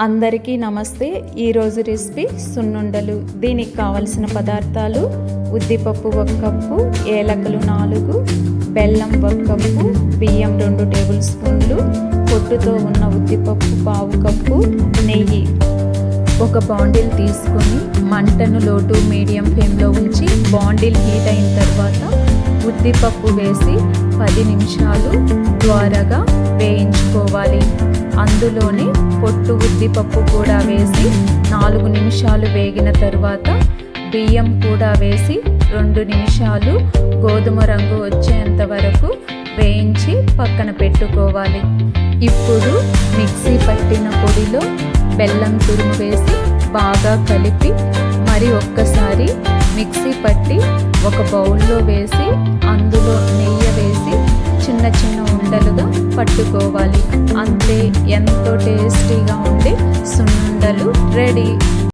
అందరికీ నమస్తే. ఈరోజు రెసిపీ సున్నుండలు. దీనికి కావలసిన పదార్థాలు: ఉద్దిపప్పు 1 కప్పు, ఏలకులు 4, బెల్లం 1 కప్పు, బియ్యం 2 టేబుల్ స్పూన్లు, పొట్టుతో ఉన్న ఉద్దిపప్పు 1/2 కప్పు, నెయ్యి. ఒక బాండిల్ తీసుకొని మంటను లో టు మీడియం ఫ్లేమ్లో ఉంచి బాండిల్ హీట్ అయిన తర్వాత ఉద్దిపప్పు వేసి 10 నిమిషాలు ద్వారగా వేయించుకోవాలి. అందులోనే పొట్టు ఉద్దిపప్పు కూడా వేసి 4 నిమిషాలు వేగిన తర్వాత బియ్యం కూడా వేసి 2 నిమిషాలు గోధుమ రంగు వచ్చేంత వరకు వేయించి పక్కన పెట్టుకోవాలి. ఇప్పుడు మిక్సీ పట్టిన పొడిలో బెల్లం తురుము వేసి బాగా కలిపి మరి ఒక్కసారి మిక్సీ పట్టి ఒక బౌల్లో వేసి అందులో నెయ్యి వేసి చిన్న చిన్న ఉండలుగా పట్టుకోవాలి. అంతే, ఎంతో టేస్టీగా ఉండే సున్నుండలు రెడీ.